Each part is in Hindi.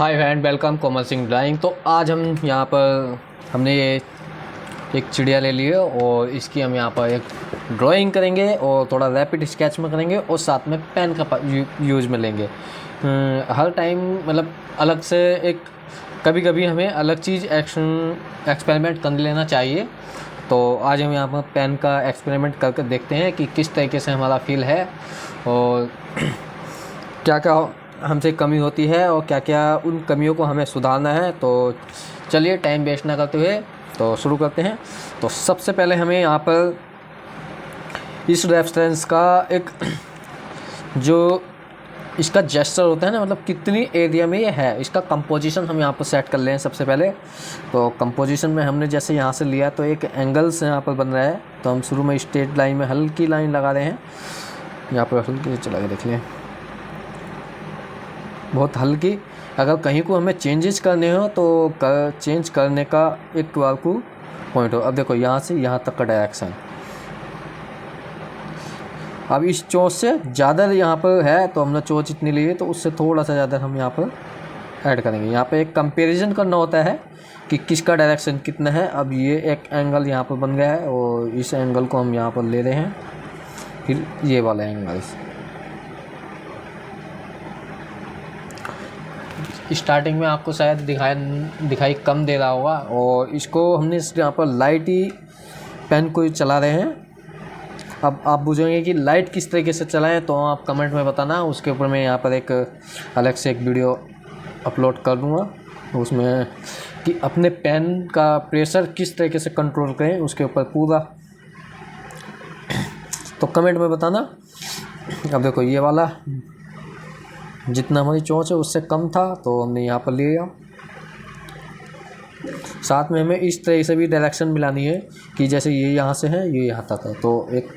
Hi friend, welcome Komal Singh drawing. तो आज हम यहाँ पर हमने ये एक चिड़िया ले ली है और इसकी हम यहाँ पर एक ड्राइंग करेंगे और थोड़ा रैपिड स्केच में करेंगे और साथ में पेन का यूज़ में लेंगे। हर टाइम मतलब अलग से एक कभी कभी हमें अलग चीज़ एक्सपेरिमेंट कर लेना चाहिए। तो आज हम यहाँ पर पेन का एक्सपेरिमेंट करके देखते हैं कि किस तरीके से हमारा फील है और क्या क्या हमसे कमी होती है और क्या क्या उन कमियों को हमें सुधारना है। तो चलिए टाइम वेस्ट ना करते हुए तो शुरू करते हैं। तो सबसे पहले हमें यहाँ पर इस रेफरेंस का एक जो इसका जेस्चर होता है ना, मतलब कितनी एरिया में ये है, इसका कंपोजिशन हम यहाँ पर सेट कर लें सबसे पहले। तो कंपोजिशन में हमने जैसे यहाँ से लिया तो एक एंगल से यहाँ पर बन रहा है, तो हम शुरू में स्ट्रेट लाइन में हल्की लाइन लगा रहे हैं। यहाँ पर हल्की चला के देख लें, बहुत हल्की। अगर कहीं को हमें चेंजेस करने हो तो चेंज करने का एक आपको पॉइंट हो। अब देखो यहाँ से यहाँ तक का डायरेक्शन, अब इस चोंच से ज़्यादा यहाँ पर है तो हमने चोंच इतनी ली है तो उससे थोड़ा सा ज़्यादा हम यहाँ पर ऐड करेंगे। यहाँ पर एक कंपैरिजन करना होता है कि किसका डायरेक्शन कितना है। अब ये एक एंगल यहाँ पर बन गया है और इस एंगल को हम यहाँ पर ले रहे हैं, फिर ये वाला एंगल। स्टार्टिंग में आपको शायद दिखाई कम दे रहा होगा और इसको हमने यहाँ पर लाइट ही पेन को चला रहे हैं। अब आप पूछेंगे कि लाइट किस तरीके से चलाएं, तो आप कमेंट में बताना, उसके ऊपर मैं यहाँ पर एक अलग से एक वीडियो अपलोड कर दूँगा उसमें कि अपने पेन का प्रेशर किस तरीके से कंट्रोल करें उसके ऊपर पूरा। तो कमेंट में बताना। अब देखो ये वाला जितना हमारी चोंच है उससे कम था तो हमने यहाँ पर लिया। साथ में हमें इस तरह से भी डायरेक्शन मिलानी है कि जैसे ये यहाँ से है ये यहाँ तक है, तो एक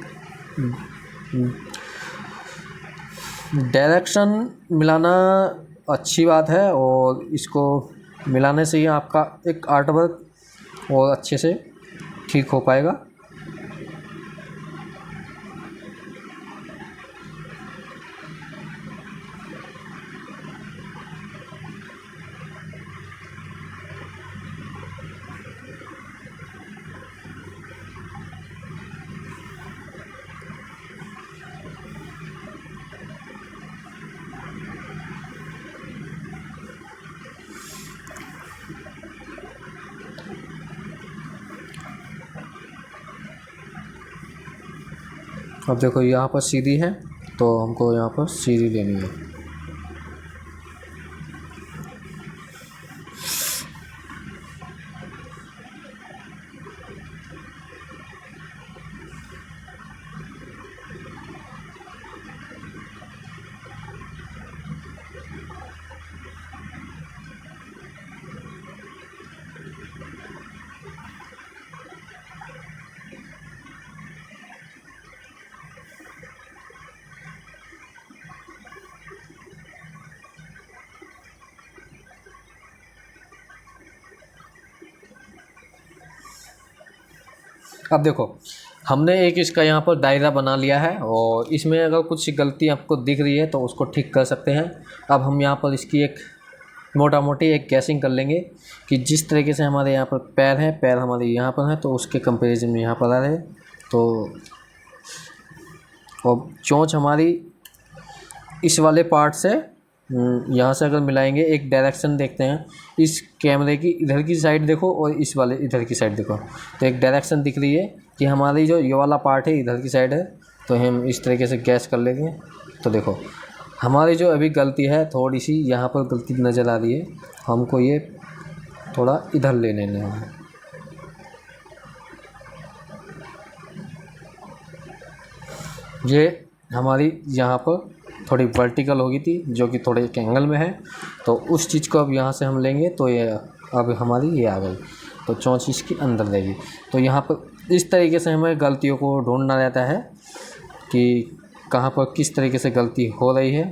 डायरेक्शन मिलाना अच्छी बात है और इसको मिलाने से ही आपका एक आर्ट वर्क और अच्छे से ठीक हो पाएगा। अब देखो यहाँ पर सीधी है तो हमको यहाँ पर सीधी लेनी है। अब देखो हमने एक इसका यहाँ पर दायरा बना लिया है और इसमें अगर कुछ गलती आपको दिख रही है तो उसको ठीक कर सकते हैं। अब हम यहाँ पर इसकी एक मोटा मोटी एक गैसिंग कर लेंगे कि जिस तरीके से हमारे यहाँ पर पैर हैं, पैर हमारे यहाँ पर हैं तो उसके कंपैरिजन में यहाँ पर आ रहे। तो और चोंच हमारी इस वाले पार्ट से यहाँ से अगर मिलाएंगे, एक डायरेक्शन देखते हैं इस कैमरे की, इधर की साइड देखो और इस वाले इधर की साइड देखो, तो एक डायरेक्शन दिख रही है कि हमारी जो ये वाला पार्ट है इधर की साइड है। तो हम इस तरीके से गैस कर लेंगे। तो देखो हमारी जो अभी गलती है थोड़ी सी यहाँ पर गलती नज़र आ रही है, हमको ये थोड़ा इधर ले लेना है। ये हमारी यहाँ पर थोड़ी वर्टिकल हो गई थी जो कि थोड़े एक एंगल में है, तो उस चीज़ को अब यहाँ से हम लेंगे तो ये अब हमारी ये आ गई, तो चोंच इसकी अंदर रहेगी। तो यहाँ पर इस तरीके से हमें गलतियों को ढूंढना रहता है कि कहाँ पर किस तरीके से गलती हो रही है।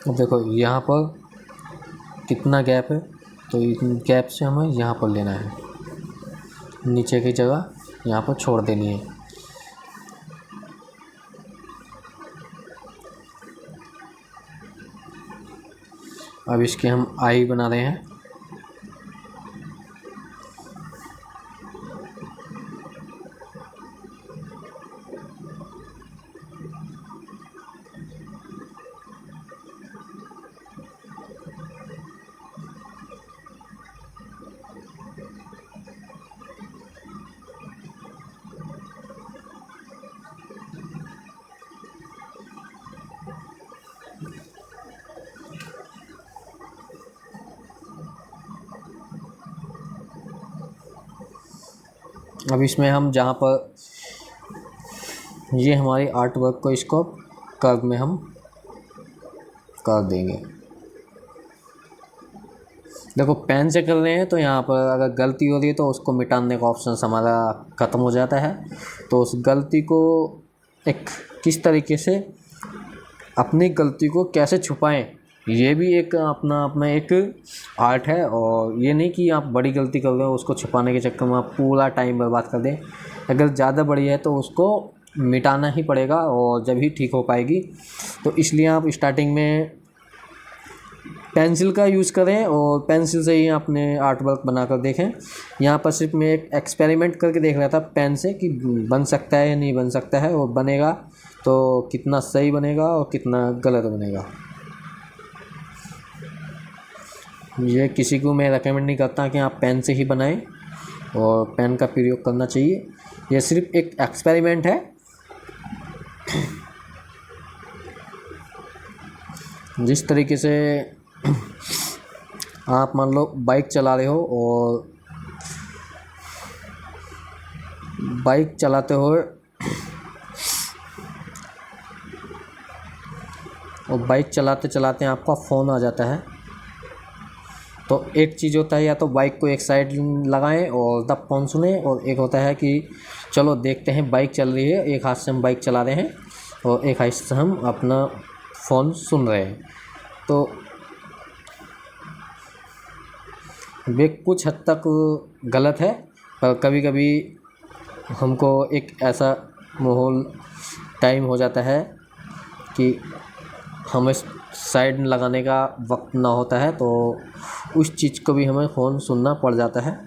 अब देखो यहाँ पर कितना गैप है, तो इन गैप से हमें यहाँ पर लेना है, नीचे की जगह यहाँ पर छोड़ देनी है। अब इसके हम आई बना रहे हैं। अब इसमें हम जहाँ पर ये हमारी आर्ट वर्क को इसको कर्व में हम कर देंगे। देखो पेन से कर रहे हैं तो यहाँ पर अगर गलती हो रही है तो उसको मिटाने का ऑप्शन हमारा ख़त्म हो जाता है। तो उस गलती को एक किस तरीके से अपनी गलती को कैसे छुपाएं, ये भी एक अपना एक आर्ट है। और ये नहीं कि आप बड़ी गलती कर रहे हो उसको छुपाने के चक्कर में आप पूरा टाइम बर्बाद कर दें। अगर ज़्यादा बड़ी है तो उसको मिटाना ही पड़ेगा और जब ही ठीक हो पाएगी। तो इसलिए आप स्टार्टिंग में पेंसिल का यूज़ करें और पेंसिल से ही अपने आर्ट वर्क बना कर देखें। यहाँ पर सिर्फ मैं एक एक्सपेरिमेंट करके देख रहा था पेन से कि बन सकता है या नहीं बन सकता है, और बनेगा तो कितना सही बनेगा और कितना गलत बनेगा। ये किसी को मैं रेकमेंड नहीं करता कि आप पेन से ही बनाएं और पेन का प्रयोग करना चाहिए। ये सिर्फ एक एक्सपेरिमेंट है। जिस तरीके से आप मान लो बाइक चला रहे हो और बाइक चलाते हुए और बाइक चलाते चलाते आपका फ़ोन आ जाता है, तो एक चीज़ होता है या तो बाइक को एक साइड लगाएं और तब फ़ोन सुने, और एक होता है कि चलो देखते हैं बाइक चल रही है, एक हाथ से हम बाइक चला रहे हैं और एक हाथ से हम अपना फ़ोन सुन रहे हैं। तो वे कुछ हद तक गलत है, पर कभी कभी हमको एक ऐसा माहौल टाइम हो जाता है कि हमें साइड लगाने का वक्त ना होता है, तो उस चीज़ को भी हमें फ़ोन सुनना पड़ जाता है।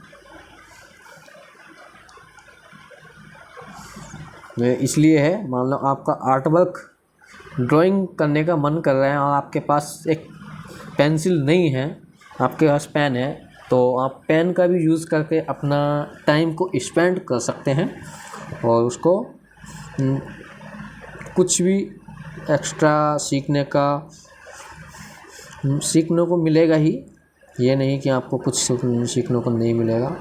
इसलिए है, मान लो आपका आर्ट वर्क ड्राइंग करने का मन कर रहा है और आपके पास एक पेंसिल नहीं है, आपके पास पेन है, तो आप पेन का भी यूज़ करके अपना टाइम को स्पेंड कर सकते हैं और उसको कुछ भी एक्स्ट्रा सीखने को मिलेगा ही। ये नहीं कि आपको कुछ सीखने को नहीं मिलेगा।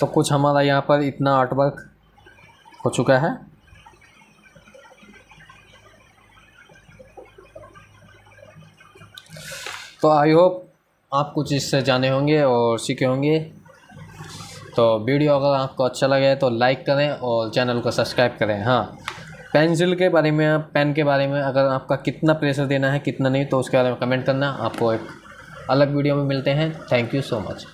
तो कुछ हमारा यहाँ पर इतना आर्ट वर्क हो चुका है। तो आई होप आप कुछ इससे जाने होंगे और सीखे होंगे। तो वीडियो अगर आपको अच्छा लगे तो लाइक करें और चैनल को सब्सक्राइब करें। हाँ, पेंसिल के बारे में, पेन के बारे में अगर आपका कितना प्रेशर देना है कितना नहीं, तो उसके बारे में कमेंट करना। आपको एक अलग वीडियो में मिलते हैं। Thank you so much.